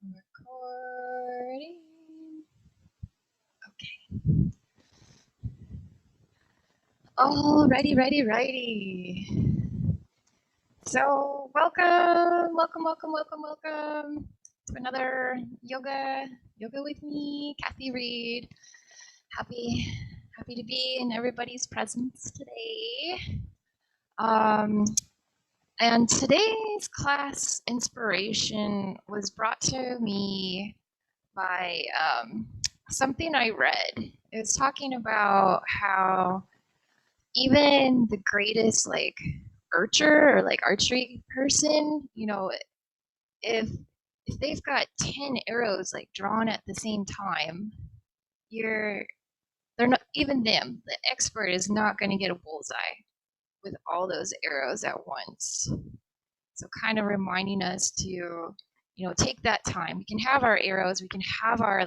Recording. Okay. Oh, righty. So, welcome to another yoga with me, Kathy Reed. Happy, happy to be in everybody's presence today. Um, and today's class inspiration was brought to me by something I read. It was talking about how even the greatest archer or archery person, if they've got 10 arrows drawn at the same time, you're they're not even them. The expert is not going to get a bullseye with all those arrows at once. So kind of reminding us to, take that time. We can have our arrows, we can have our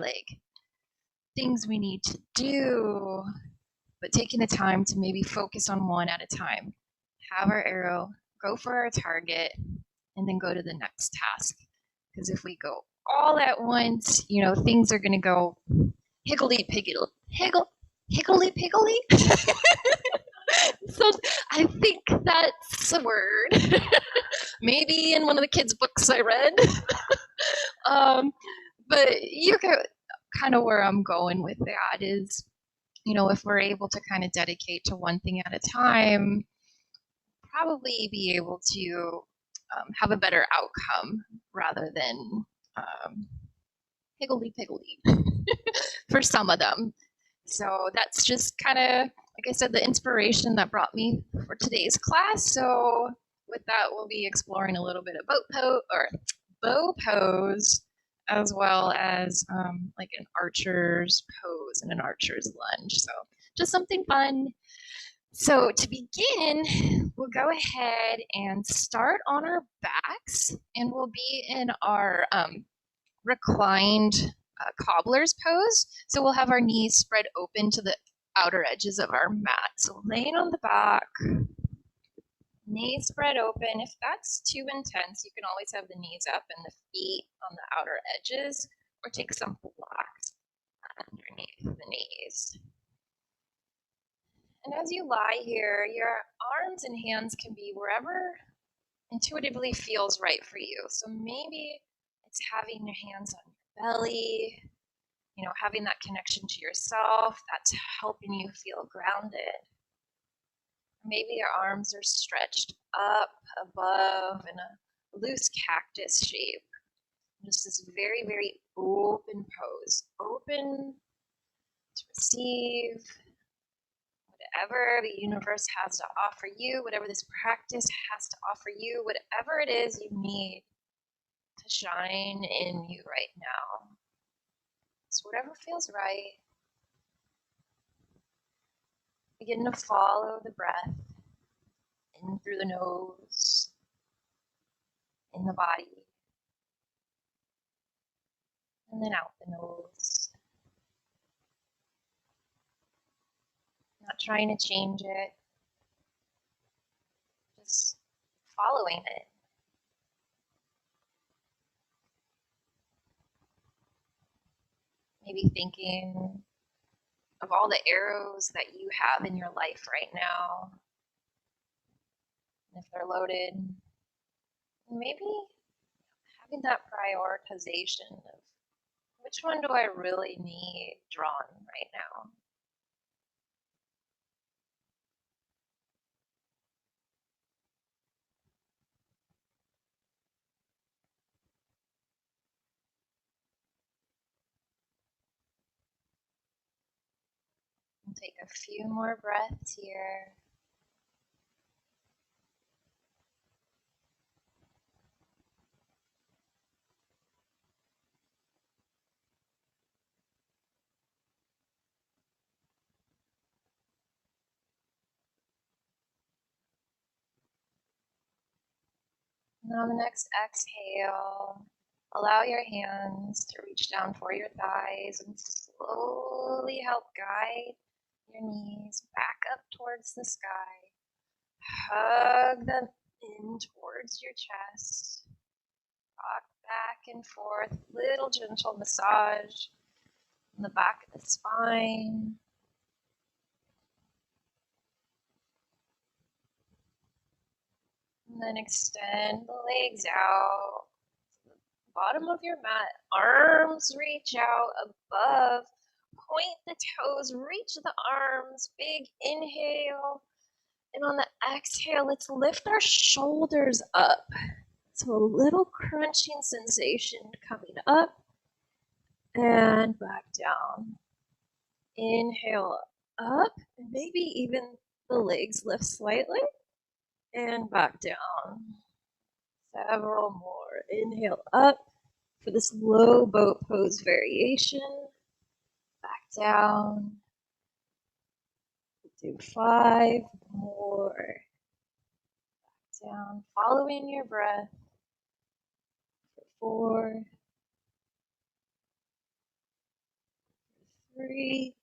things we need to do, but taking the time to maybe focus on one at a time. Have our arrow, go for our target, and then go to the next task. Because if we go all at once, things are going to go higgledy piggledy. Higgledy piggledy? So I think that's a word. Maybe in one of the kids' books I read. But you get kind of where I'm going with that is, if we're able to kind of dedicate to one thing at a time, probably be able to have a better outcome rather than higgledy piggledy for some of them. So that's just kind of, like I said, the inspiration that brought me for today's class. So with that, we'll be exploring a little bit of bow pose, as well as like an archer's pose and an archer's lunge. So just something fun. So to begin, we'll go ahead and start on our backs, and we'll be in our reclined cobbler's pose. So we'll have our knees spread open to the outer edges of our mat. So laying on the back, knees spread open. If that's too intense, you can always have the knees up and the feet on the outer edges, or take some blocks underneath the knees. And as you lie here, your arms and hands can be wherever intuitively feels right for you. So maybe it's having your hands on your belly, having that connection to yourself, that's helping you feel grounded. Maybe your arms are stretched up above in a loose cactus shape. Just this very, very open pose. Open to receive whatever the universe has to offer you, whatever this practice has to offer you, whatever it is you need to shine in you right now. So whatever feels right, begin to follow the breath in through the nose, in the body, and then out the nose. Not trying to change it, just following it. Maybe thinking of all the arrows that you have in your life right now. And if they're loaded, maybe having that prioritization of which one do I really need drawn right now. And take a few more breaths here. And on the next exhale, allow your hands to reach down for your thighs and slowly help guide your knees back up towards the sky. Hug them in towards your chest. Rock back and forth, little gentle massage in the back of the spine. And then extend the legs out. Bottom of your mat, arms reach out above. Point the toes, reach the arms. Big inhale. And on the exhale, let's lift our shoulders up. So a little crunching sensation coming up and back down. Inhale up, and maybe even the legs lift slightly and back down. Several more. Inhale up for this low boat pose variation. Back down. Do 5 more. Back down. Following your breath. For 4. 3.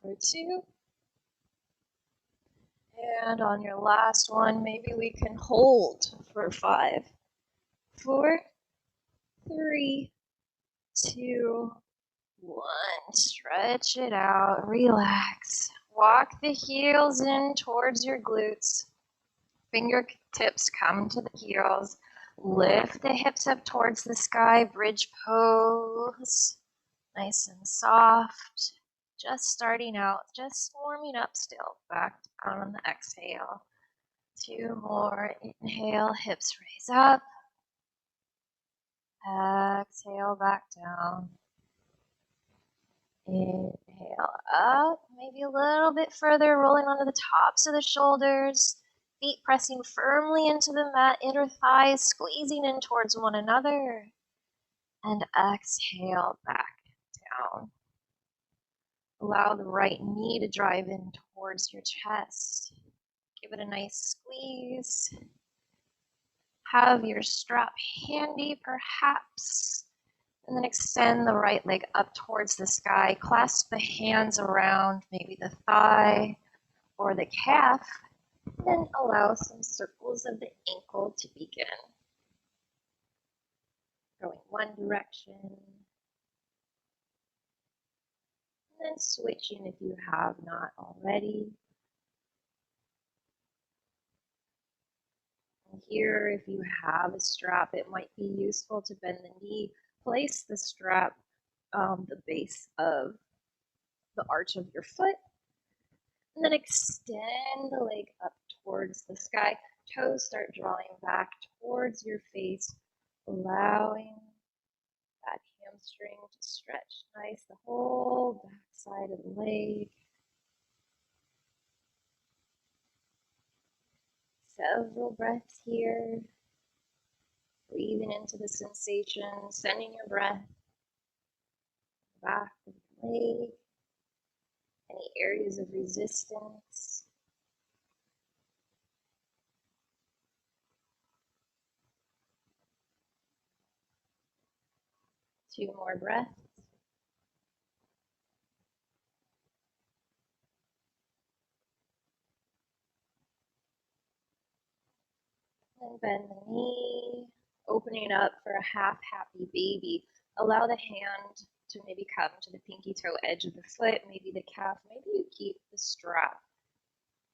For 2. And on your last one, maybe we can hold for 5. 4. 3. 2. 1. Stretch it out. Relax. Walk the heels in towards your glutes. Fingertips come to the heels. Lift the hips up towards the sky. Bridge pose. Nice and soft. Just starting out. Just warming up still. Back down on the exhale. 2 more. Inhale. Hips raise up. Exhale. Back down. Inhale up, maybe a little bit further, rolling onto the tops of the shoulders, feet pressing firmly into the mat, inner thighs squeezing in towards one another, and exhale back down. Allow the right knee to drive in towards your chest. Give it a nice squeeze. Have your strap handy, perhaps. And then extend the right leg up towards the sky. Clasp the hands around maybe the thigh or the calf. And then allow some circles of the ankle to begin. Going one direction. And then switching if you have not already. And here, if you have a strap, it might be useful to bend the knee. Place the strap on the base of the arch of your foot, and then extend the leg up towards the sky. Toes start drawing back towards your face, allowing that hamstring to stretch nice, the whole back side of the leg. Several breaths here. Breathing into the sensation, sending your breath back of the leg. Any areas of resistance. Two more breaths. And bend the knee, opening up for a half happy baby. Allow the hand to maybe come to the pinky toe edge of the foot, maybe the calf. Maybe you keep the strap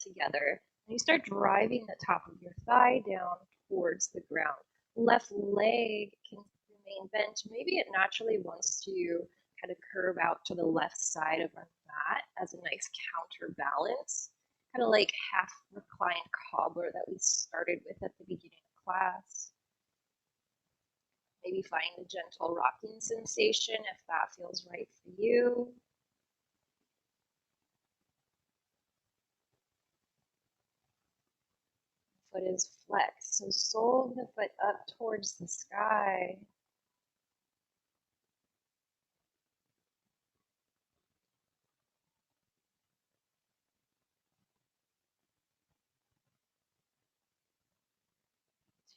together. And you start driving the top of your thigh down towards the ground. Left leg can remain bent. Maybe it naturally wants to kind of curve out to the left side of our mat as a nice counterbalance. Kind of like half reclined cobbler that we started with at the beginning of class. Maybe find a gentle rocking sensation if that feels right for you. Foot is flexed, so sole of the foot up towards the sky.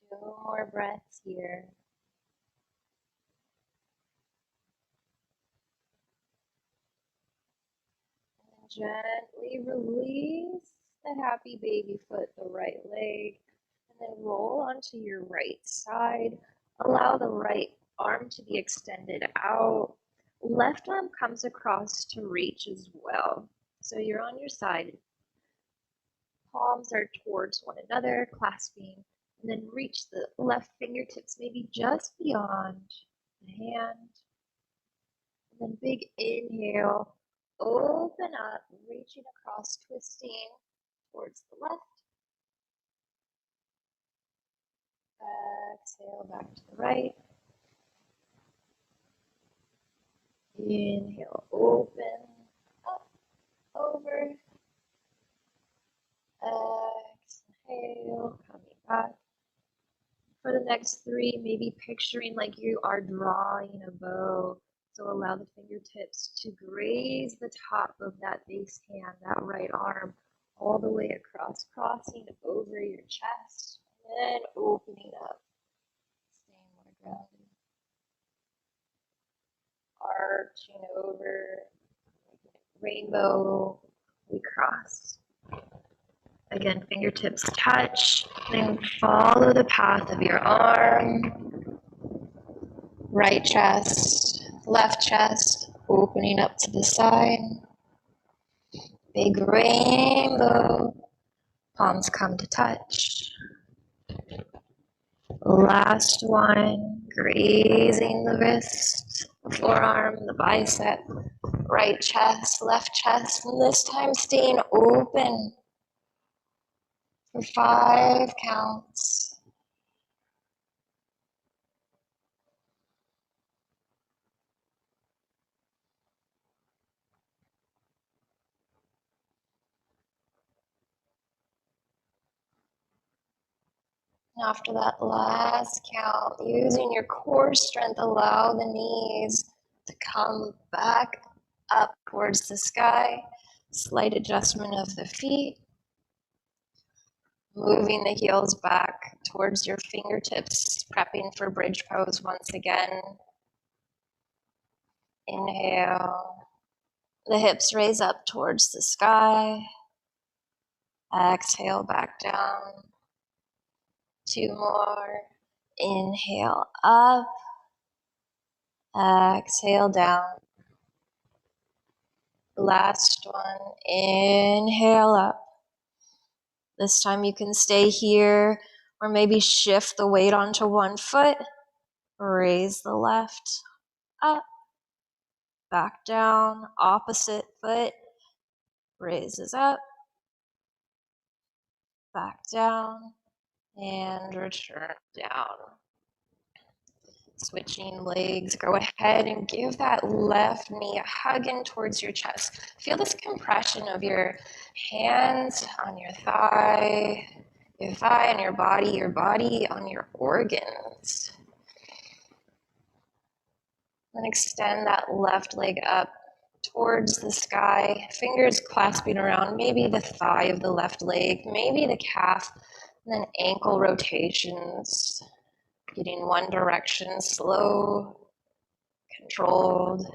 Two more breaths here. And gently release the happy baby foot, the right leg. And Then roll onto your right side. Allow the right arm to be extended out. Left arm comes across to reach as well. So you're on your side. Palms are towards one another, clasping, and then reach the left fingertips maybe just beyond the hand. And then big inhale, open up, reaching across, twisting towards the left. Exhale back to the right. Inhale, open, up, over. Exhale, coming back. For the next three, maybe picturing like you are drawing a bow. So allow the fingertips to graze the top of that base hand, that right arm, all the way across, crossing over your chest, and then opening up, staying more grounded. Arching over, rainbow, we cross. Again, fingertips touch, then follow the path of your arm. Right chest, left chest, opening up to the side. Big rainbow, palms come to touch. Last one, grazing the wrist, the forearm, the bicep, right chest, left chest, and this time staying open for 5 counts. After that last count, using your core strength, allow the knees to come back up towards the sky. Slight adjustment of the feet. Moving the heels back towards your fingertips, prepping for bridge pose once again. Inhale. The hips raise up towards the sky. Exhale back down. 2 more. Inhale up. Exhale down. Last one. Inhale up. This time you can stay here or maybe shift the weight onto one foot. Raise the left up. Back down. Opposite foot raises up. Back down. And return down. Switching legs, go ahead and give that left knee a hug in towards your chest. Feel this compression of your hands on your thigh on your body on your organs. Then extend that left leg up towards the sky, fingers clasping around maybe the thigh of the left leg, maybe the calf, and then ankle rotations. Getting one direction, slow, controlled.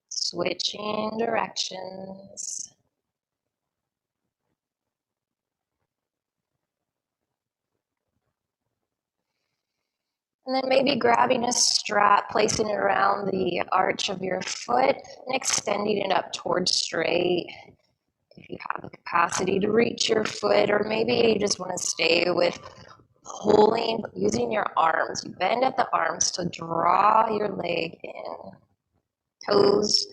Switching directions. And then maybe grabbing a strap, placing it around the arch of your foot and extending it up towards straight. If you have the capacity to reach your foot, or maybe you just want to stay with pulling, using your arms. You bend at the arms to draw your leg in. Toes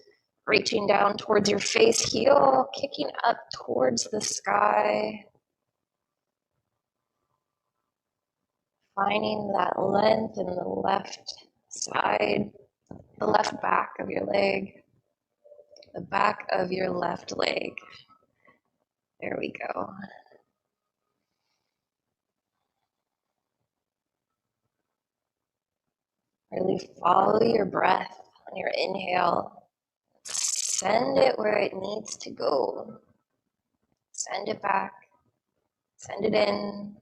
reaching down towards your face, heel kicking up towards the sky. Finding that length in the left side, the left back of your leg, the back of your left leg. There we go. Really follow your breath on your inhale. Send it where it needs to go. Send it back. Send it in.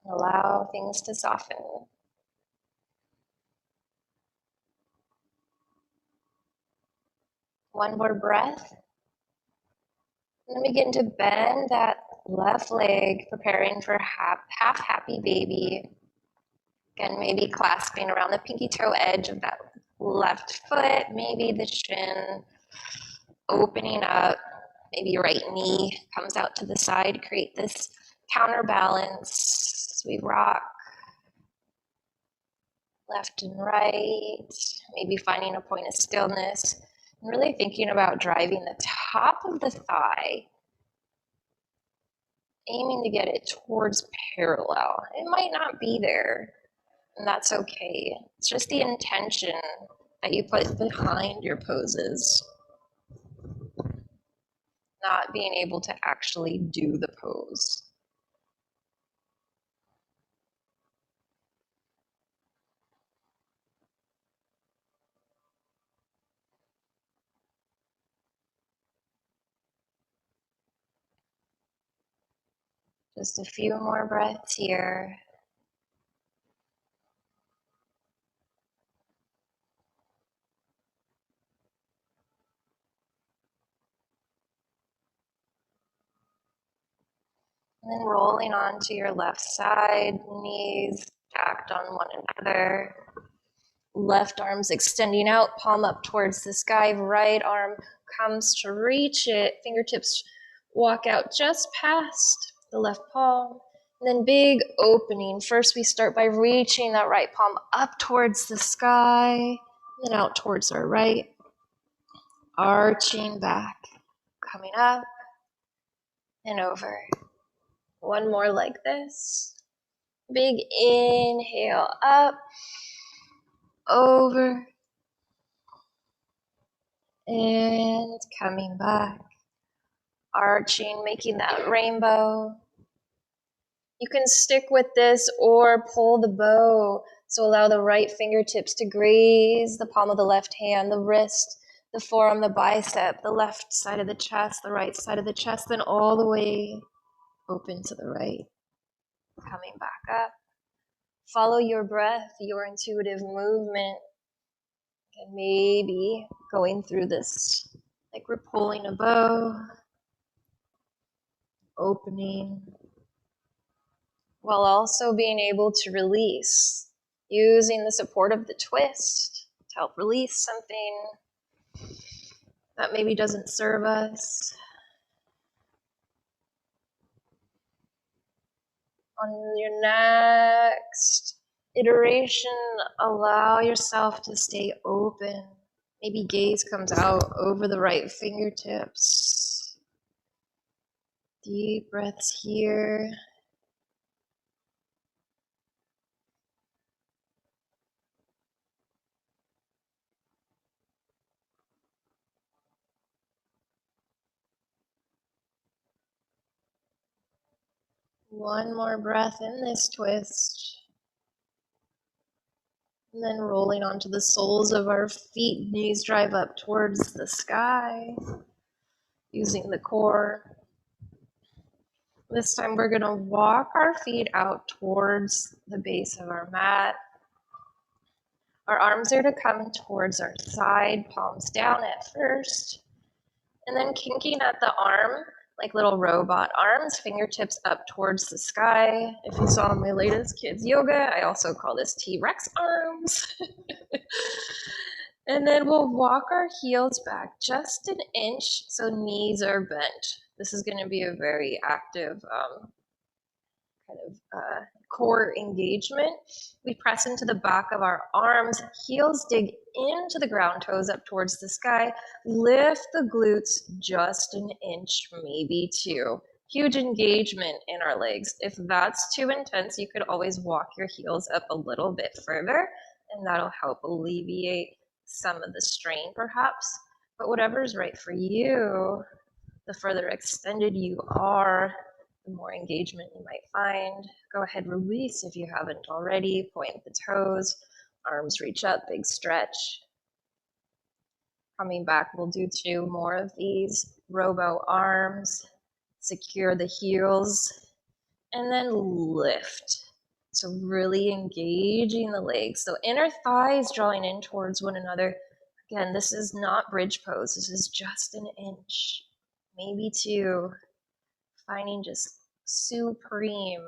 Allow things to soften. One more breath. And then begin to bend that left leg, preparing for half happy baby. Again, maybe clasping around the pinky toe edge of that left foot, maybe the shin opening up, maybe your right knee comes out to the side, create this counterbalance as we rock left and right, maybe finding a point of stillness, and really thinking about driving the top of the thigh, aiming to get it towards parallel. It might not be there, and that's okay. It's just the intention that you put behind your poses, not being able to actually do the pose. Just a few more breaths here. And then rolling onto your left side, knees stacked on one another. Left arm's extending out, palm up towards the sky. Right arm comes to reach it. Fingertips walk out just past the left palm. And then big opening. First we start by reaching that right palm up towards the sky, then out towards our right. Arching back, coming up and over. One more like this. Big inhale up, over, and coming back. Arching, making that rainbow. You can stick with this or pull the bow. So allow the right fingertips to graze the palm of the left hand, the wrist, the forearm, the bicep, the left side of the chest, the right side of the chest, then all the way open to the right. Coming back up. Follow your breath, your intuitive movement, and maybe going through this like we're pulling a bow, opening, while also being able to release, using the support of the twist to help release something that maybe doesn't serve us. On your next iteration, allow yourself to stay open. Maybe gaze comes out over the right fingertips. Deep breaths here. One more breath in this twist. And then rolling onto the soles of our feet, knees drive up towards the sky, using the core. This time we're gonna walk our feet out towards the base of our mat. Our arms are to come towards our side, palms down at first, and then kinking at the arm, like little robot arms, fingertips up towards the sky. If you saw my latest kids yoga, I also call this T-Rex arms. And then we'll walk our heels back just an inch so knees are bent. This is going to be a very active core engagement. We press into the back of our arms, heels dig into the ground, toes up towards the sky, lift the glutes just an inch, maybe two. Huge engagement in our legs. If that's too intense, you could always walk your heels up a little bit further, and that'll help alleviate some of the strain perhaps. But whatever's right for you, the further extended you are, the more engagement you might find. Go ahead, release if you haven't already. Point the toes, arms reach up, big stretch. Coming back, we'll do two more of these. Robo arms, secure the heels, and then lift. So really engaging the legs. So inner thighs drawing in towards one another, Again, this is not bridge pose. This is just an inch, maybe two, finding just supreme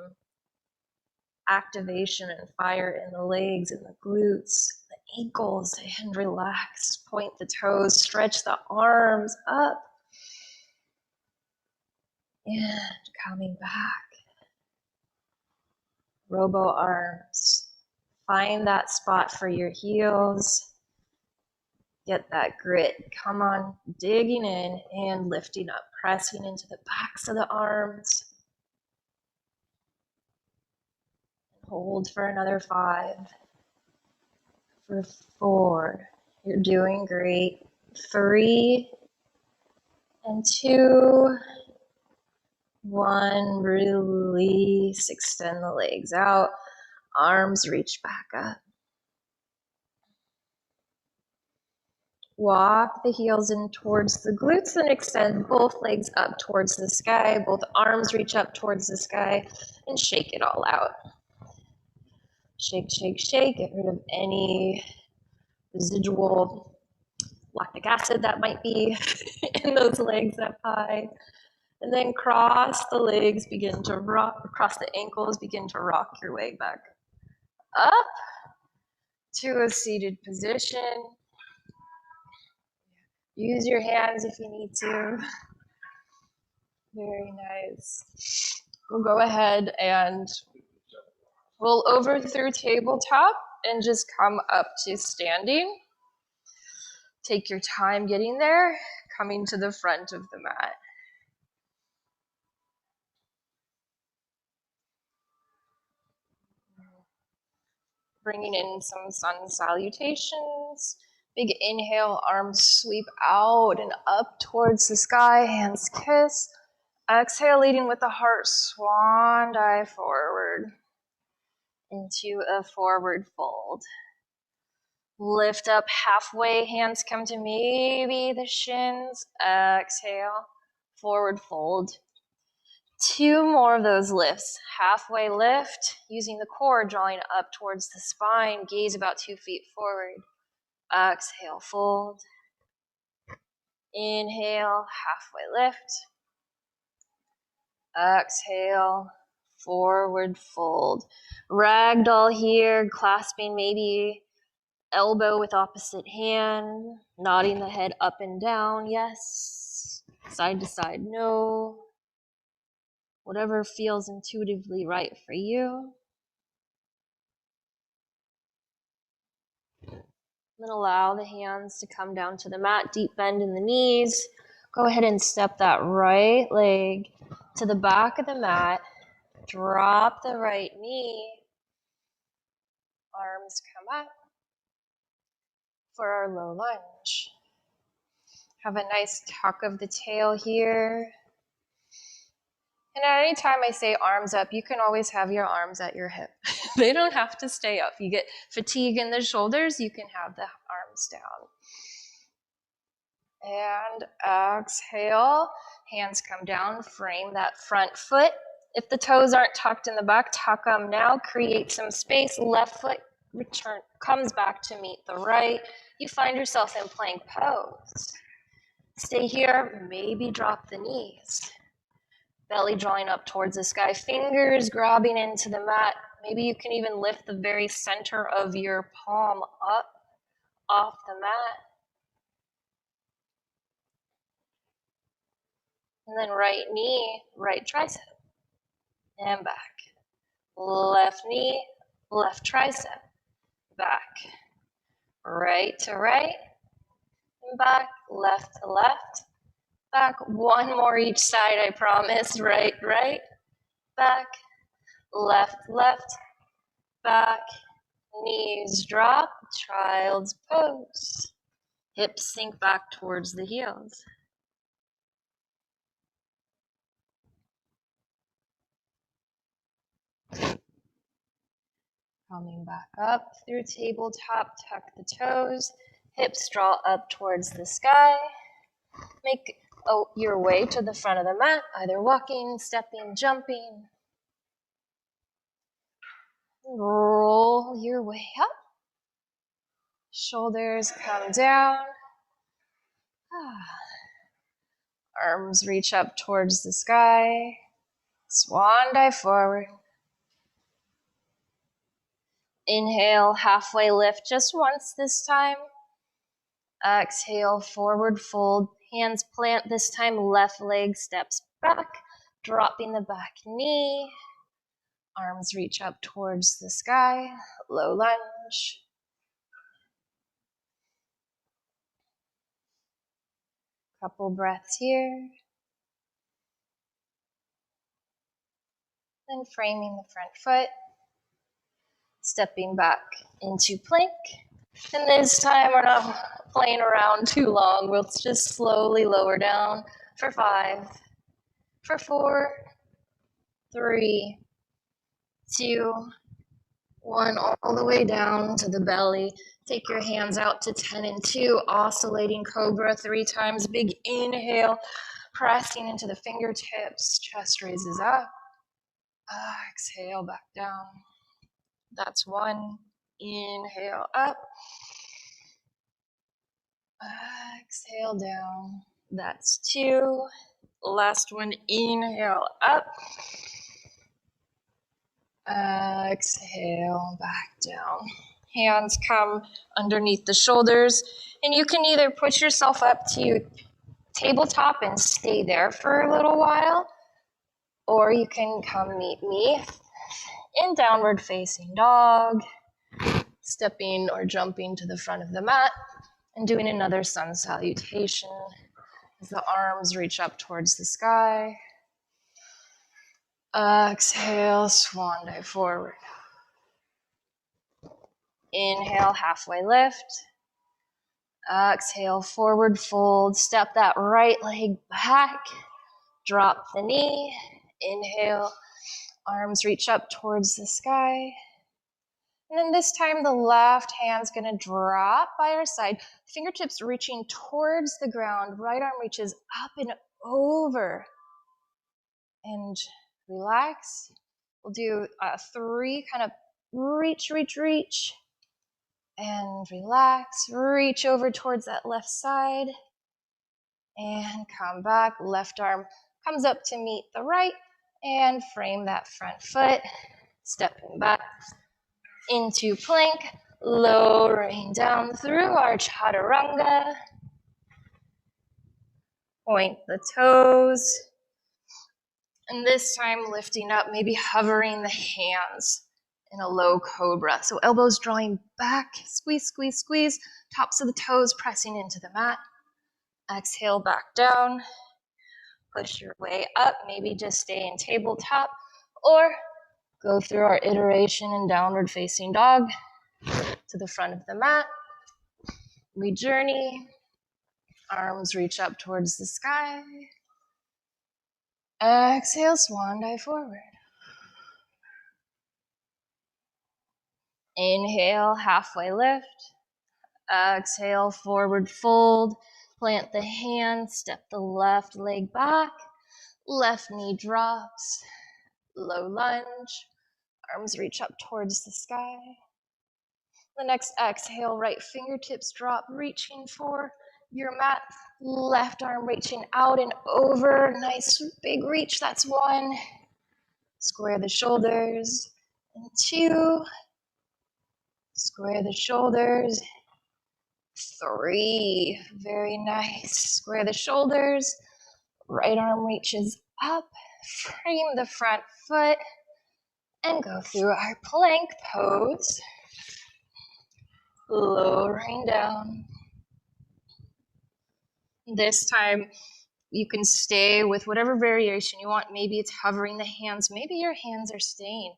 activation and fire in the legs and the glutes, the ankles, and relax. Point the toes, stretch the arms up, and coming back. Robo arms. Find that spot for your heels. Get that grit. Come on, digging in and lifting up, pressing into the backs of the arms. Hold for another 5. For 4. You're doing great. 3 and 2. 1. Release. Extend the legs out. Arms reach back up. Walk the heels in towards the glutes and extend both legs up towards the sky. Both arms reach up towards the sky and shake it all out. Shake, shake, shake. Get rid of any residual lactic acid that might be in those legs up high. And then cross the legs, begin to rock, across the ankles, begin to rock your way back up to a seated position. Use your hands if you need to. Very nice. We'll go ahead and roll over through tabletop and just come up to standing. Take your time getting there, coming to the front of the mat. Bringing in some sun salutations. Big inhale, arms sweep out and up towards the sky, hands kiss. Exhale, leading with the heart, swan dive forward into a forward fold. Lift up halfway, hands come to maybe the shins. Exhale, forward fold. 2 more of those lifts. Halfway lift, using the core, drawing up towards the spine, gaze about 2 feet forward. Exhale, fold. Inhale, halfway lift. Exhale, forward fold. Ragdoll here, clasping maybe elbow with opposite hand, nodding the head up and down, yes. Side to side, no. Whatever feels intuitively right for you. Then allow the hands to come down to the mat, deep bend in the knees. Go ahead and step that right leg to the back of the mat. Drop the right knee. Arms come up for our low lunge. Have a nice tuck of the tail here. And at any time I say arms up, you can always have your arms at your hip. They don't have to stay up. You get fatigue in the shoulders, you can have the arms down. And exhale, hands come down, frame that front foot. If the toes aren't tucked in the back, tuck them now, create some space. Left foot return comes back to meet the right. You find yourself in plank pose. Stay here, maybe drop the knees. Belly drawing up towards the sky, fingers grabbing into the mat. Maybe you can even lift the very center of your palm up off the mat. And then right knee, right tricep, and back. Left knee, left tricep, back. Right to right, and back, left to left, back. 1 more each side, I promise. Right, right, back, left, left, back. Knees drop, child's pose. Hips sink back towards the heels. Coming back up through tabletop, tuck the toes. Hips draw up towards the sky. Make your way to the front of the mat, either walking, stepping, jumping. Roll your way up. Shoulders come down. Arms reach up towards the sky. Swan dive forward. Inhale, halfway lift just once this time. Exhale, forward fold. Hands plant this time, left leg steps back, dropping the back knee. Arms reach up towards the sky, low lunge. Couple breaths here. Then framing the front foot, stepping back into plank. And this time we're not playing around too long. We'll just slowly lower down for 5, for 4, 3, 2, 1, all the way down to the belly. Take your hands out to 10 and 2, oscillating cobra 3 times. Big inhale, pressing into the fingertips, chest raises up. Exhale, back down. That's 1. Inhale up. Exhale down. That's 2. Last one, inhale up. Exhale, back down. Hands come underneath the shoulders, and you can either push yourself up to tabletop and stay there for a little while, or you can come meet me in downward facing dog, stepping or jumping to the front of the mat, and doing another sun salutation as the arms reach up towards the sky. Exhale, swan dive forward. Inhale, halfway lift. Exhale, forward fold. Step that right leg back. Drop the knee. Inhale, arms reach up towards the sky. And then this time the left hand's gonna drop by our side. Fingertips reaching towards the ground. Right arm reaches up and over. And relax. We'll do 3 kind of reach, and relax. Reach over towards that left side and come back. Left arm comes up to meet the right and frame that front foot. Stepping back into plank, lowering down through our chaturanga. Point the toes. And this time lifting up, maybe hovering the hands in a low cobra. So elbows drawing back, squeeze, squeeze, squeeze. Tops of the toes pressing into the mat. Exhale, back down. Push your way up, maybe just stay in tabletop, or go through our iteration in downward facing dog to the front of the mat. We journey. Arms reach up towards the sky. Exhale, swan dive forward. Inhale, halfway lift. Exhale, forward fold. Plant the hand, step the left leg back. Left knee drops. Low lunge. Arms reach up towards the sky. The next exhale, right fingertips drop, reaching for your mat. Left arm reaching out and over. Nice big reach, that's 1. Square the shoulders. And 2. Square the shoulders. 3. Very nice. Square the shoulders. Right arm reaches up. Frame the front foot. And go through our plank pose. Lowering down. This time, you can stay with whatever variation you want. Maybe it's hovering the hands. Maybe your hands are staying.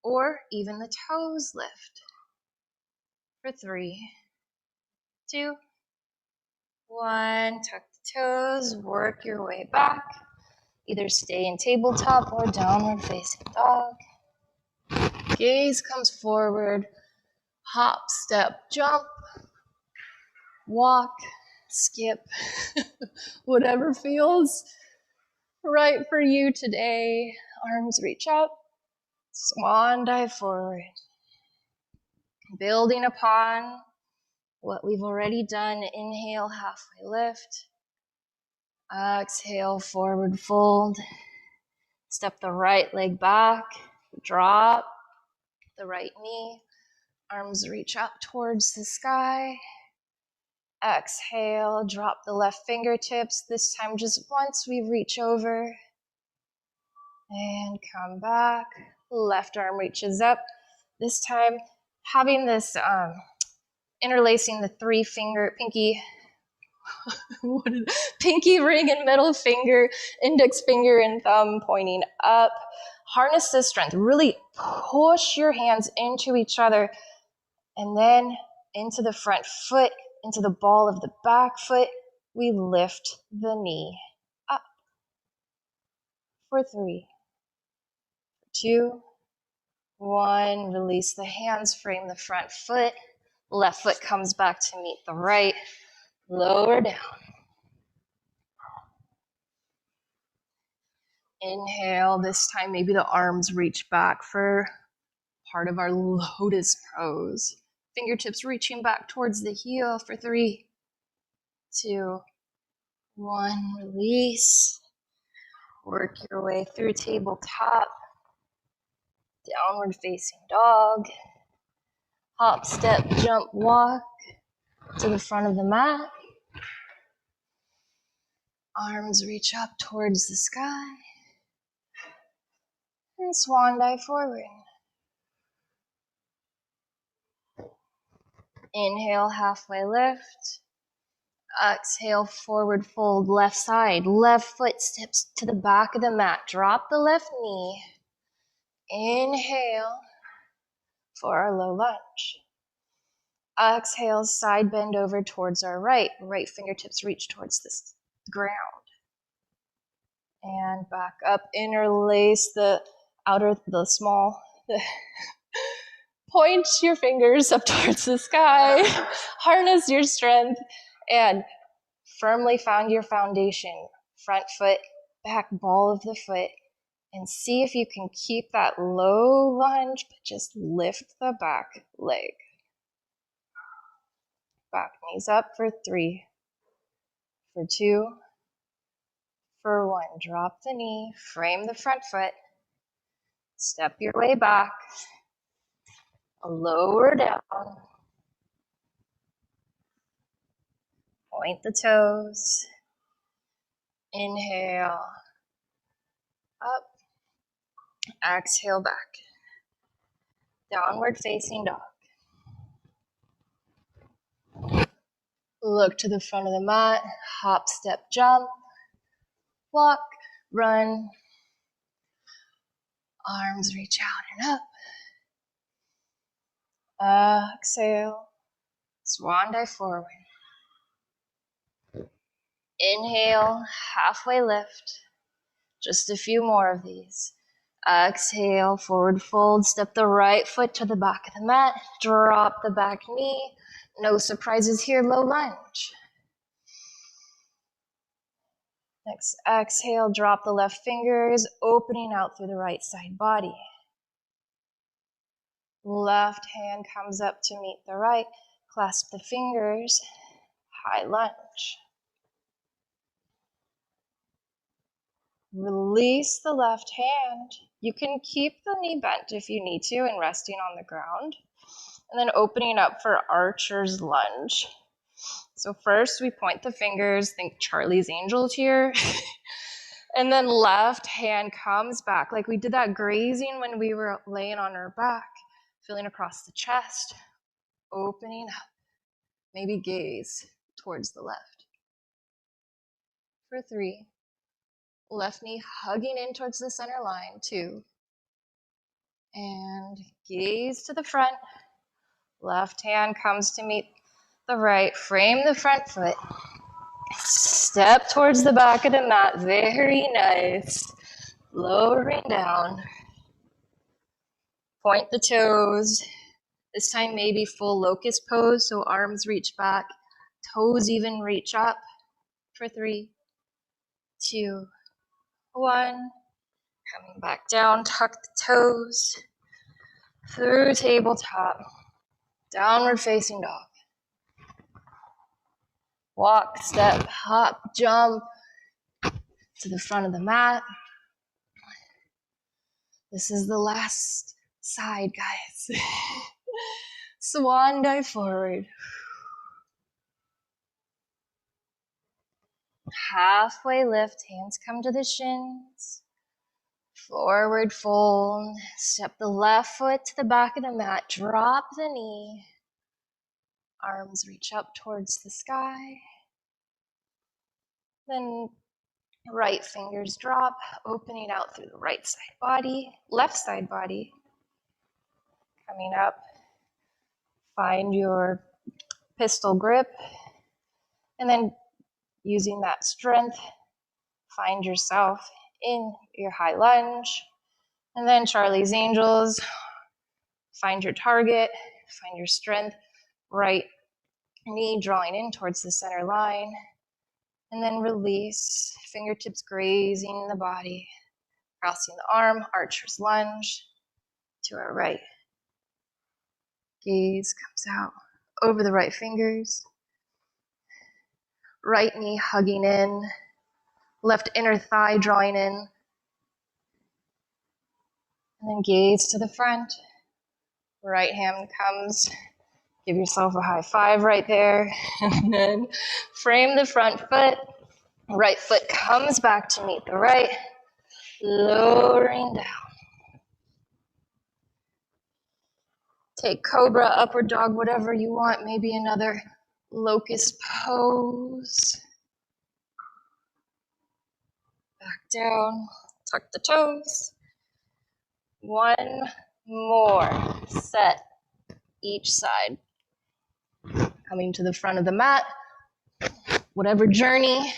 Or even the toes lift. For 3, 2, 1. Tuck the toes. Work your way back. Either stay in tabletop or downward facing dog. Gaze comes forward. Hop, step, jump. Walk, skip. Whatever feels right for you today. Arms reach up. Swan dive forward. Building upon what we've already done. Inhale, halfway lift. Exhale, forward fold. Step the right leg back. Drop the right knee. Arms reach up towards the sky. Exhale, drop the left fingertips. This time just once we reach over. And come back. Left arm reaches up. This time having this interlacing the three finger, pinky ring and middle finger, index finger and thumb pointing up. Harness this strength. Really push your hands into each other and then into the front foot, into the ball of the back foot. We lift the knee up for 3, 2, 1. Release the hands, frame the front foot. Left foot comes back to meet the right. Lower down. Inhale. This time maybe the arms reach back for part of our lotus pose. Fingertips reaching back towards the heel for 3, 2, 1. Release. Work your way through tabletop. Downward facing dog. Hop, step, jump, walk to the front of the mat. Arms reach up towards the sky. And swan dive forward. Inhale, halfway lift. Exhale, forward fold, left side. Left foot steps to the back of the mat. Drop the left knee. Inhale for our low lunge. Exhale, side bend over towards our right. Right fingertips reach towards the ground. And back up, interlace the point your fingers up towards the sky. Harness your strength and firmly found your foundation. Front foot, back ball of the foot. And see if you can keep that low lunge, but just lift the back leg. Back knees up for 3, for 2, for 1. Drop the knee, frame the front foot. Step your way back. Lower down. Point the toes. Inhale. Up. Exhale back. Downward facing dog. Look to the front of the mat. Hop, step, jump. Walk, run. Arms reach out and up. Exhale. Swan dive forward. Inhale, halfway lift. Just a few more of these. Exhale, forward fold. Step the right foot to the back of the mat. Drop the back knee. No surprises here, low lunge. Next exhale, drop the left fingers, opening out through the right side body. Left hand comes up to meet the right. Clasp the fingers. High lunge. Release the left hand. You can keep the knee bent if you need to and resting on the ground. And then opening up for archer's lunge. So first we point the fingers, think Charlie's Angels here. And then left hand comes back, like we did that grazing when we were laying on our back, feeling across the chest, opening up. Maybe gaze towards the left. For 3. Left knee hugging in towards the center line. 2. And gaze to the front. Left hand comes to meet the right. Frame the front foot. Step towards the back of the mat. Very nice. Lowering down. Point the toes. This time maybe full locust pose, so arms reach back. Toes even reach up. For 3, 2, 1. Coming back down, tuck the toes. Through tabletop. Downward facing dog. Walk, step, hop, jump to the front of the mat. This is the last side, guys. Swan dive forward. Halfway lift, hands come to the shins. Forward fold. Step the left foot to the back of the mat. Drop the knee. Arms reach up towards the sky. Then right fingers drop, opening out through the right side body, left side body. Coming up, find your pistol grip, and then using that strength, find yourself in your high lunge. And then Charlie's Angels, find your target, find your strength, right knee drawing in towards the center line, and then release, fingertips grazing the body, crossing the arm, archer's lunge to our right. Gaze comes out over the right fingers, right knee hugging in, left inner thigh drawing in, and then gaze to the front. Right hand comes, give yourself a high five right there, and then frame the front foot. Right foot comes back to meet the right, lowering down. Take cobra, upward dog, whatever you want, maybe another locust pose. Back down, tuck the toes. One more set each side. Coming to the front of the mat, whatever journey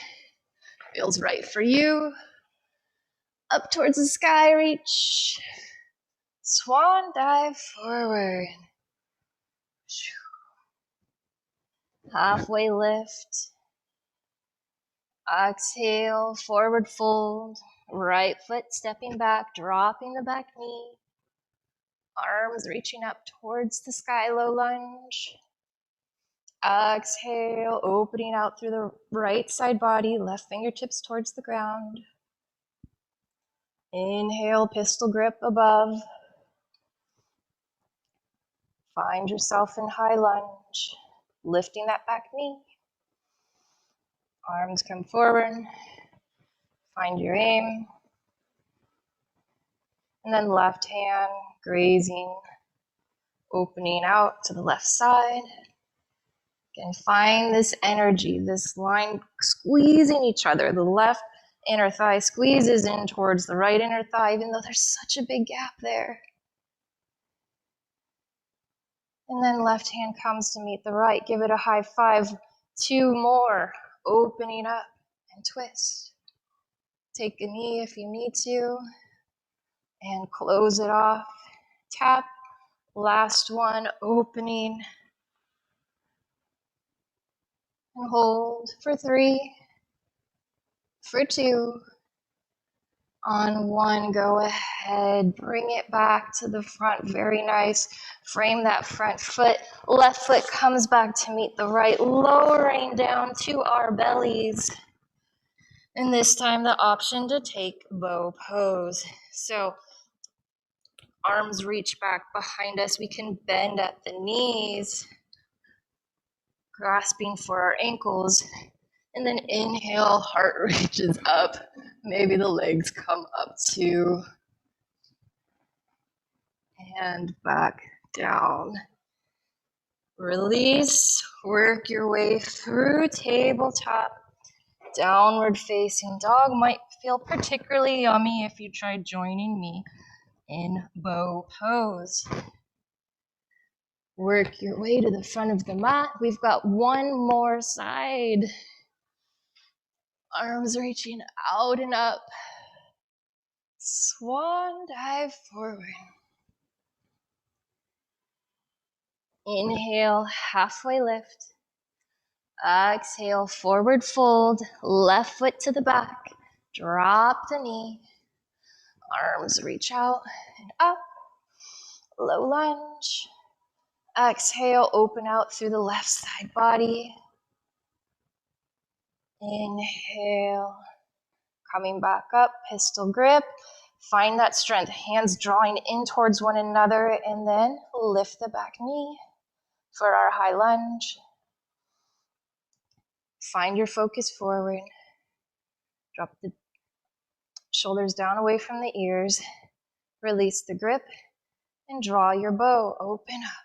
feels right for you. Up towards the sky, reach. Swan dive forward. Halfway lift. Exhale, forward fold. Right foot stepping back, dropping the back knee. Arms reaching up towards the sky, low lunge. Exhale, opening out through the right side body, left fingertips towards the ground. Inhale, pistol grip above. Find yourself in high lunge, lifting that back knee. Arms come forward. Find your aim. And then left hand grazing, opening out to the left side. Again, find this energy, this line squeezing each other. The left inner thigh squeezes in towards the right inner thigh, even though there's such a big gap there. And then left hand comes to meet the right. Give it a high five. Two more. Opening up and twist. Take a knee if you need to. And close it off. Tap. Last one. Opening. And hold for 3. For 2. On 1, go ahead, bring it back to the front, very nice. Frame that front foot, left foot comes back to meet the right, lowering down to our bellies. And this time the option to take bow pose. So arms reach back behind us, we can bend at the knees, grasping for our ankles. And then inhale, heart reaches up. Maybe the legs come up too. And back down. Release, work your way through tabletop. Downward facing dog might feel particularly yummy if you try joining me in bow pose. Work your way to the front of the mat. We've got one more side. Arms reaching out and up. Swan dive forward. Inhale, halfway lift. Exhale, forward fold. Left foot to the back. Drop the knee. Arms reach out and up. Low lunge. Exhale, open out through the left side body. Inhale. Coming back up, pistol grip. Find that strength, hands drawing in towards one another, and then lift the back knee for our high lunge. Find your focus forward. Drop the shoulders down away from the ears. Release the grip and draw your bow. Open up.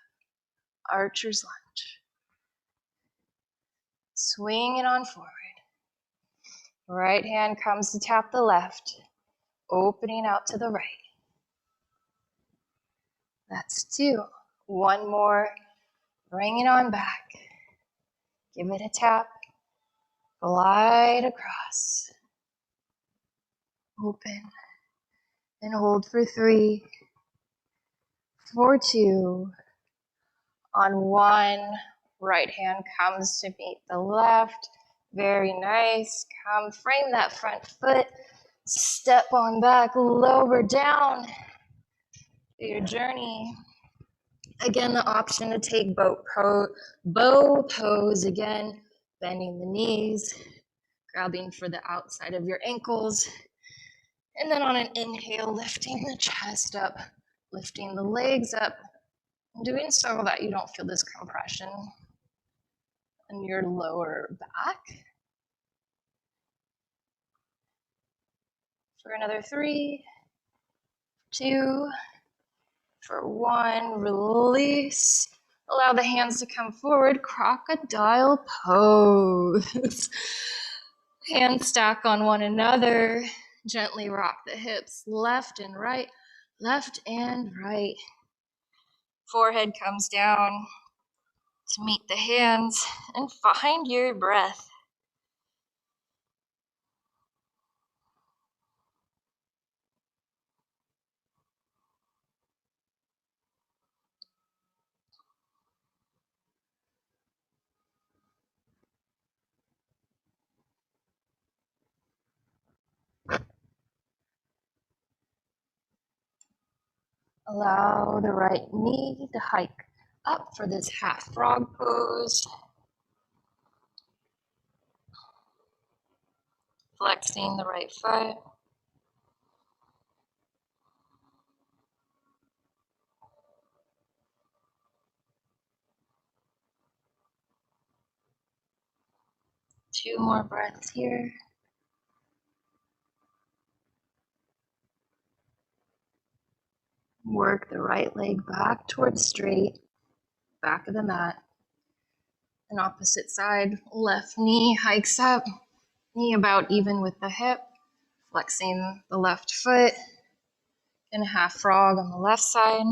Archer's lunge. Swing it on forward. Right hand comes to tap the left, opening out to the right. That's 2. One more. Bring it on back. Give it a tap. Glide across. Open. And hold for 3. For 2. On 1. Right hand comes to meet the left. Very nice. Come, frame that front foot. Step on back, lower down. Your journey. Again, the option to take bow pose again, bending the knees, grabbing for the outside of your ankles, and then on an inhale, lifting the chest up, lifting the legs up, doing so that you don't feel this compression in your lower back. For another 3, 2, for 1, release. Allow the hands to come forward, crocodile pose. Hands stack on one another. Gently rock the hips left and right, left and right. Forehead comes down to meet the hands and find your breath. Allow the right knee to hike up for this half frog pose. Flexing the right foot. Two more breaths here. Work the right leg back towards straight, back of the mat. And opposite side, left knee hikes up, knee about even with the hip, flexing the left foot, and a half frog on the left side.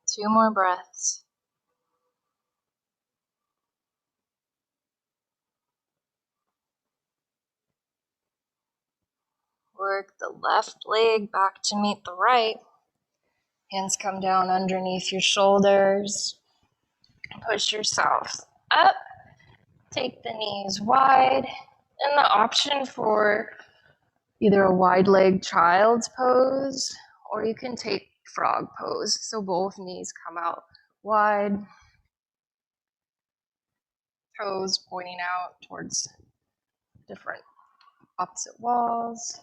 Two more breaths. Work the left leg back to meet the right. Hands come down underneath your shoulders. Push yourself up. Take the knees wide. And the option for either a wide leg child's pose or you can take frog pose. So both knees come out wide. Toes pointing out towards different opposite walls.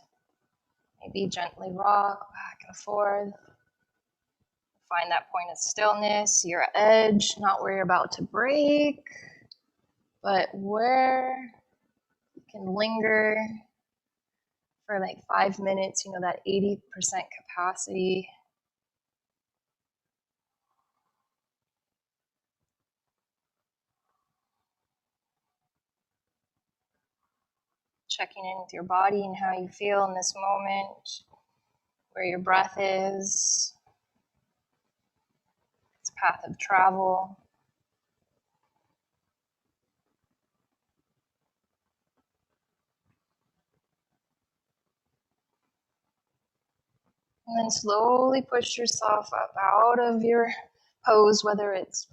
Maybe gently rock back and forth. Find that point of stillness, your edge, not where you're about to break, but where you can linger for like 5 minutes, that 80% capacity. Checking in with your body and how you feel in this moment, where your breath is, its path of travel. And then slowly push yourself up out of your pose, whether it's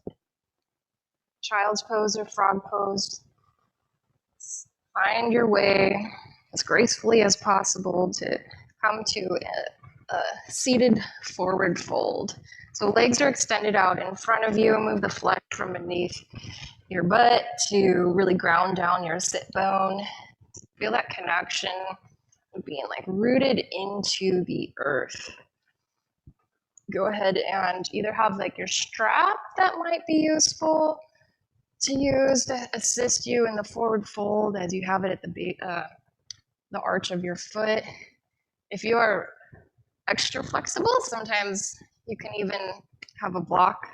child's pose or frog pose. Find your way as gracefully as possible to come to a seated forward fold. So legs are extended out in front of you. Move the flesh from beneath your butt to really ground down your sit bone. Feel that connection of being like rooted into the earth. Go ahead and either have like your strap that might be useful to use to assist you in the forward fold as you have it at the arch of your foot. If you are extra flexible, sometimes you can even have a block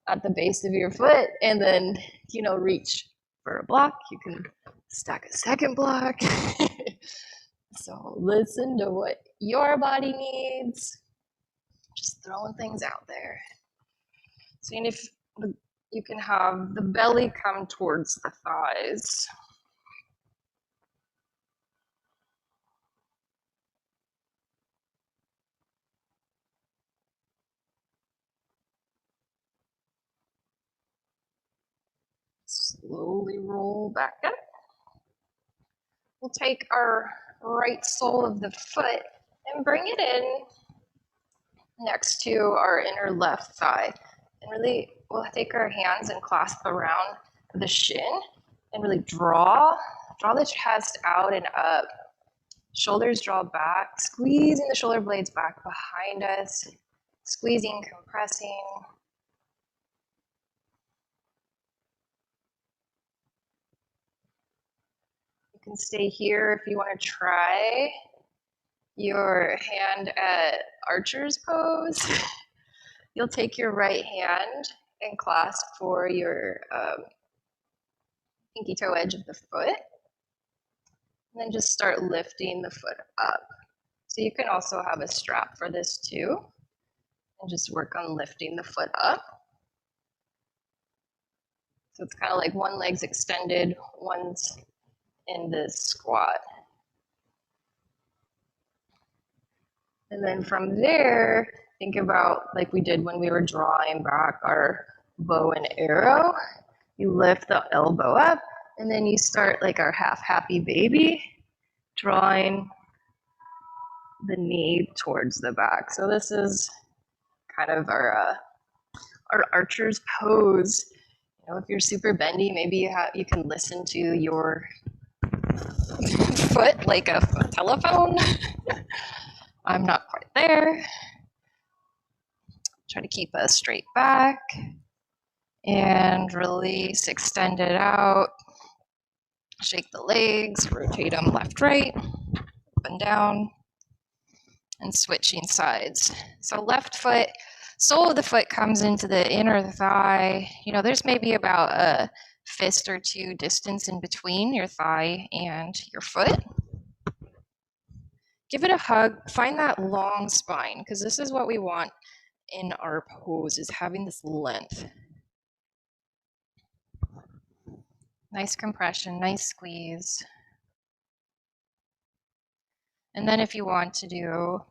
at the base of your foot and then, reach for a block. You can stack a second block. So listen to what your body needs. Just throwing things out there. Seeing if you can have the belly come towards the thighs. Slowly roll back up. We'll take our right sole of the foot and bring it in next to our inner left thigh. And really, we'll take our hands and clasp around the shin and really draw the chest out and up. Shoulders draw back, squeezing the shoulder blades back behind us, squeezing, compressing. You can stay here if you want to try your hand at archer's pose. You'll take your right hand and clasp for your pinky toe edge of the foot. And then just start lifting the foot up. So you can also have a strap for this too. And just work on lifting the foot up. So it's kind of like one leg's extended, one's in this squat. And then from there, think about like we did when we were drawing back our bow and arrow. You lift the elbow up, and then you start like our half happy baby, drawing the knee towards the back. So this is kind of our archer's pose. If you're super bendy, maybe you can listen to your foot like a telephone. I'm not quite there. Try to keep a straight back and release, extend it out. Shake the legs, rotate them left, right, up and down, and switching sides. So left foot, sole of the foot comes into the inner thigh. There's maybe about a fist or two distance in between your thigh and your foot. Give it a hug, find that long spine, because this is what we want in our pose, is having this length. Nice compression, nice squeeze. And then if you want to do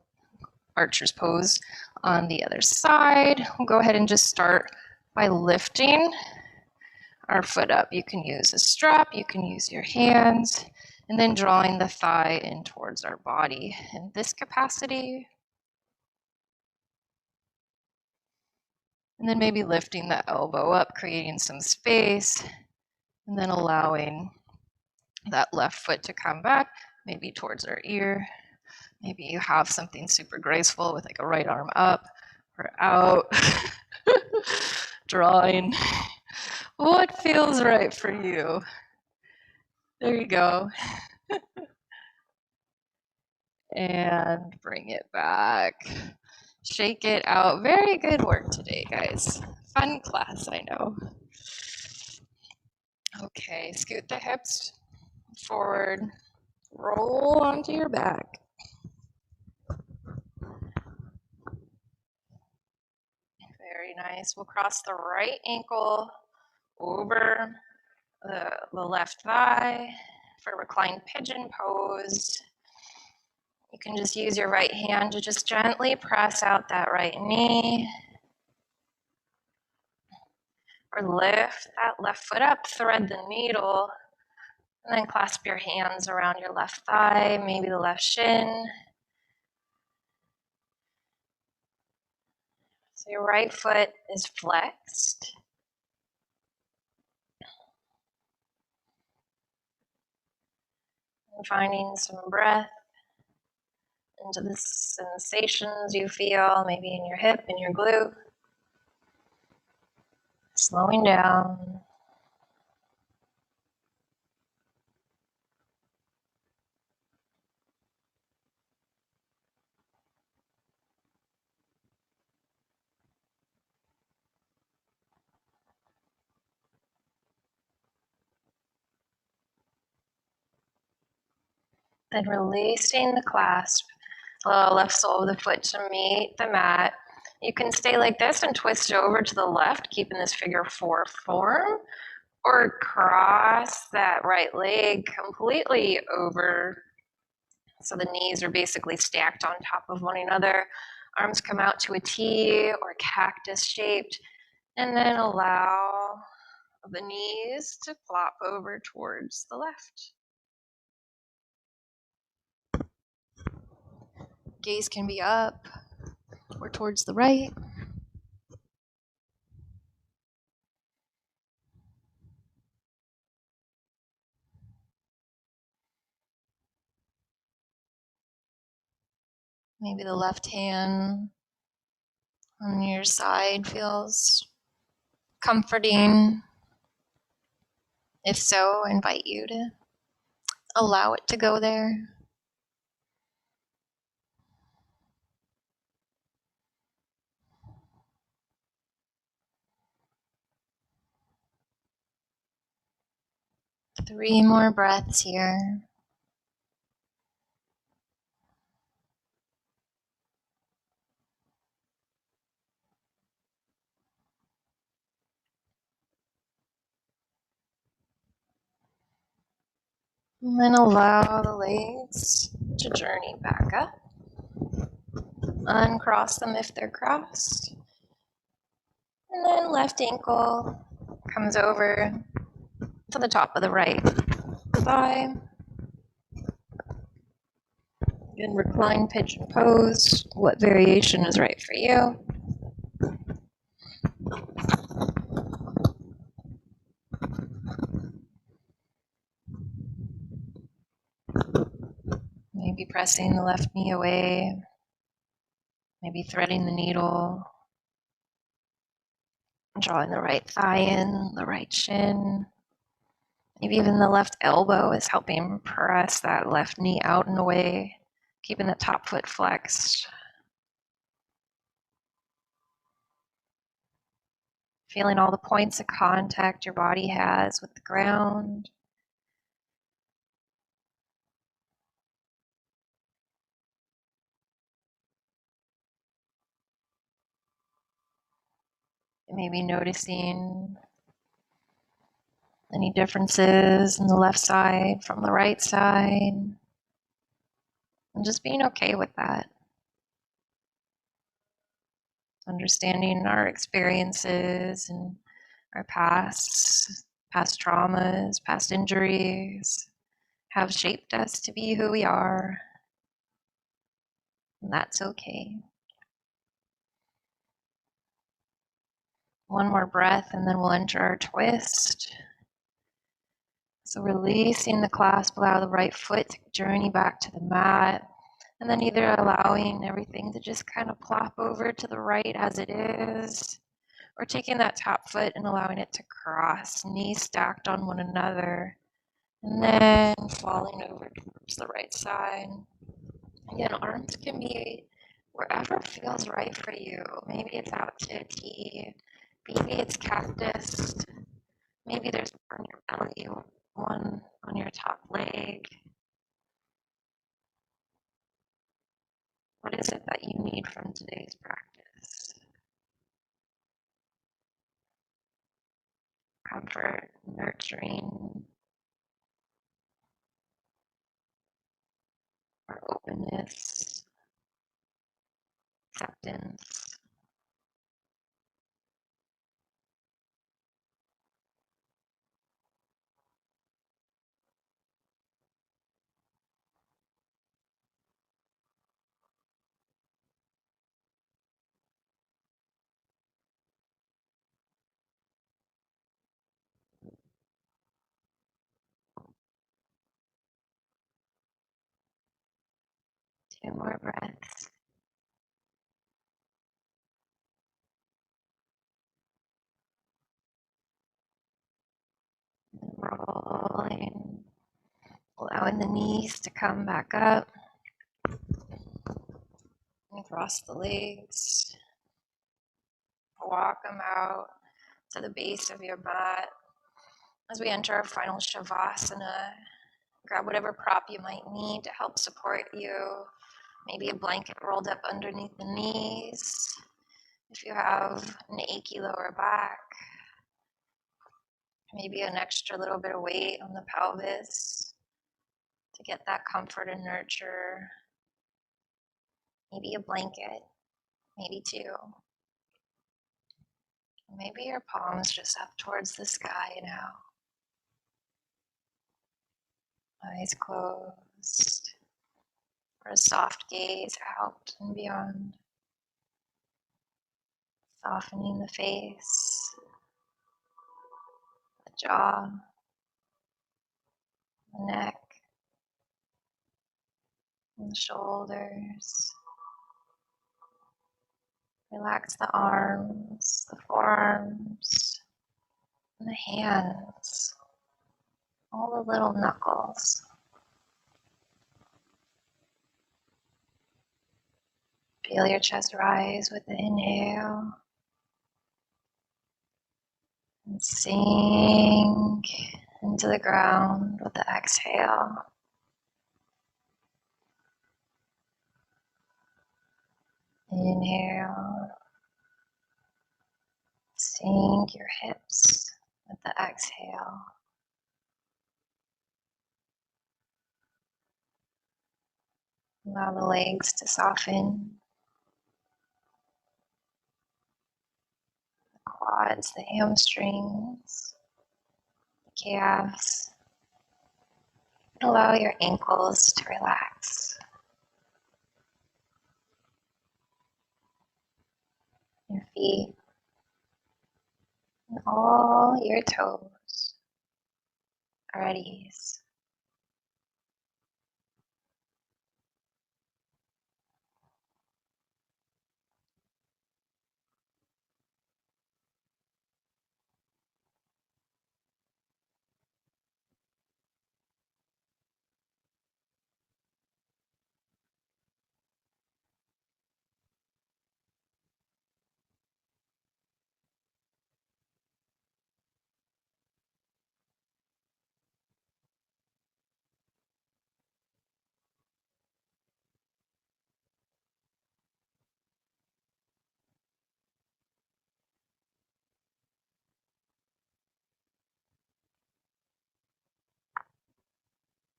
archer's pose on the other side, we'll go ahead and just start by lifting our foot up. You can use a strap, you can use your hands, and then drawing the thigh in towards our body in this capacity. And then maybe lifting the elbow up, creating some space, and then allowing that left foot to come back, maybe towards our ear. Maybe you have something super graceful with like a right arm up or out, drawing what feels right for you. There you go. And bring it back. Shake it out. Very good work today, guys. Fun class, I know. Okay, scoot the hips forward. Roll onto your back. Very nice. We'll cross the right ankle over the left thigh for reclined pigeon pose. You can just use your right hand to just gently press out that right knee. Or lift that left foot up, thread the needle And then clasp your hands around your left thigh, maybe the left shin. So your right foot is flexed. And finding some breath into the sensations you feel, maybe in your hip, in your glute. Slowing down. Then releasing the clasp, allow left sole of the foot to meet the mat. You can stay like this and twist over to the left, keeping this figure four form, or cross that right leg completely over. So the knees are basically stacked on top of one another. Arms come out to a T or cactus shaped, and then allow the knees to flop over towards the left. Gaze can be up or towards the right. Maybe the left hand on your side feels comforting. If so, I invite you to allow it to go there. Three more breaths here. And then allow the legs to journey back up. Uncross them if they're crossed. And then left ankle comes over to the top of the right thigh. In recline pigeon pose, what variation is right for you? Maybe pressing the left knee away, maybe threading the needle, drawing the right thigh in, the right shin. Maybe even the left elbow is helping press that left knee out and away, keeping the top foot flexed. Feeling all the points of contact your body has with the ground. Maybe noticing any differences in the left side from the right side. And just being okay with that. Understanding our experiences and our past traumas, past injuries have shaped us to be who we are. And that's okay. One more breath and then we'll enter our twist. So releasing the clasp, allow the right foot to journey back to the mat, and then either allowing everything to just kind of plop over to the right as it is, or taking that top foot and allowing it to cross, knees stacked on one another, and then falling over towards the right side. Again, arms can be wherever feels right for you. Maybe it's out to a T, maybe it's cactus, maybe there's one on your belly, one on your top leg. What is it that you need from today's practice? Comfort, nurturing, or openness, acceptance. 2 more breaths. Rolling, allowing the knees to come back up and cross the legs. Walk them out to the base of your mat. As we enter our final Shavasana, grab whatever prop you might need to help support you. Maybe a blanket rolled up underneath the knees. If you have an achy lower back, maybe an extra little bit of weight on the pelvis to get that comfort and nurture. Maybe a blanket, maybe 2. Maybe your palms just up towards the sky now. Eyes closed. For a soft gaze out and beyond. Softening the face, the jaw, the neck, and the shoulders. Relax the arms, the forearms, and the hands, all the little knuckles. Feel your chest rise with the inhale and sink into the ground with the exhale. Inhale, sink your hips with the exhale. Allow the legs to soften, the quads, the hamstrings, the calves. Allow your ankles to relax. Your feet and all your toes are at ease.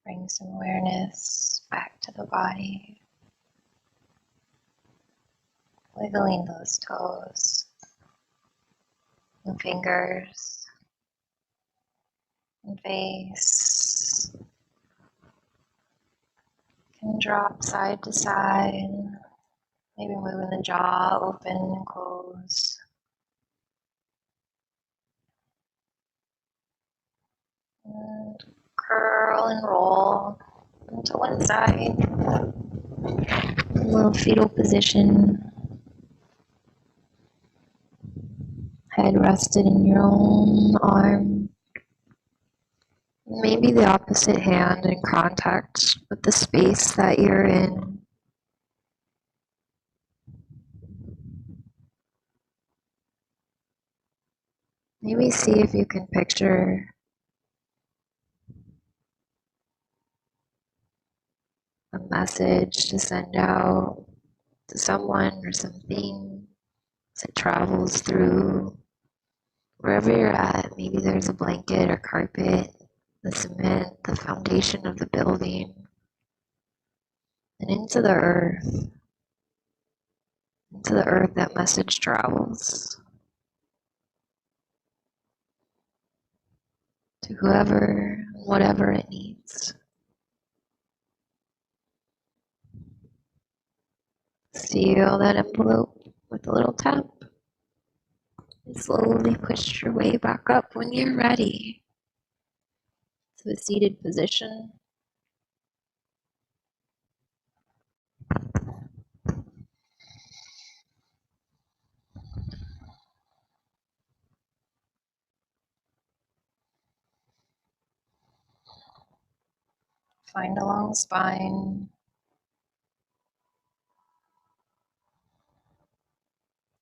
Bring some awareness back to the body, wiggling those toes and fingers and face. You can drop side to side, maybe moving the jaw open and close. And curl and roll into one side. A little fetal position. Head rested in your own arm. Maybe the opposite hand in contact with the space that you're in. Maybe see if you can picture a message to send out to someone or something as it travels through wherever you're at. Maybe there's a blanket or carpet, the cement, the foundation of the building, and into the earth. Into the earth that message travels. To whoever, whatever it needs. Seal that envelope with a little tap. And slowly push your way back up when you're ready to a seated position. Find a long spine.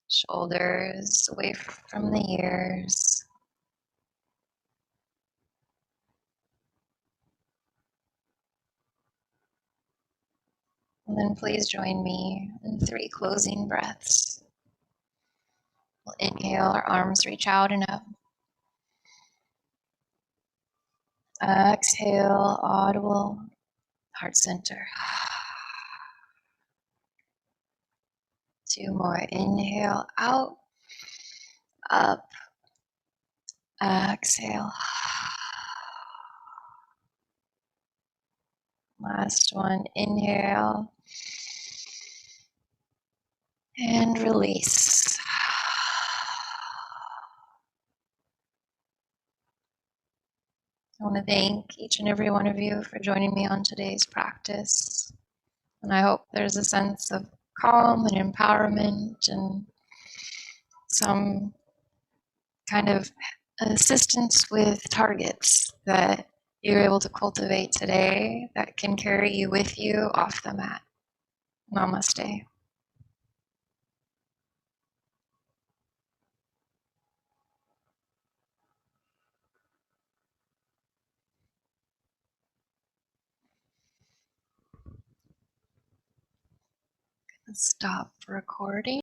Shoulders away from the ears. And then please join me in 3 closing breaths. We'll inhale, our arms reach out and up. Exhale, audible, heart center. 2 more. Inhale, out, up, exhale. Last one. Inhale and release. I want to thank each and every one of you for joining me on today's practice. And I hope there's a sense of calm and empowerment and some kind of assistance with targets that you're able to cultivate today that can carry you with you off the mat. Namaste. Stop recording.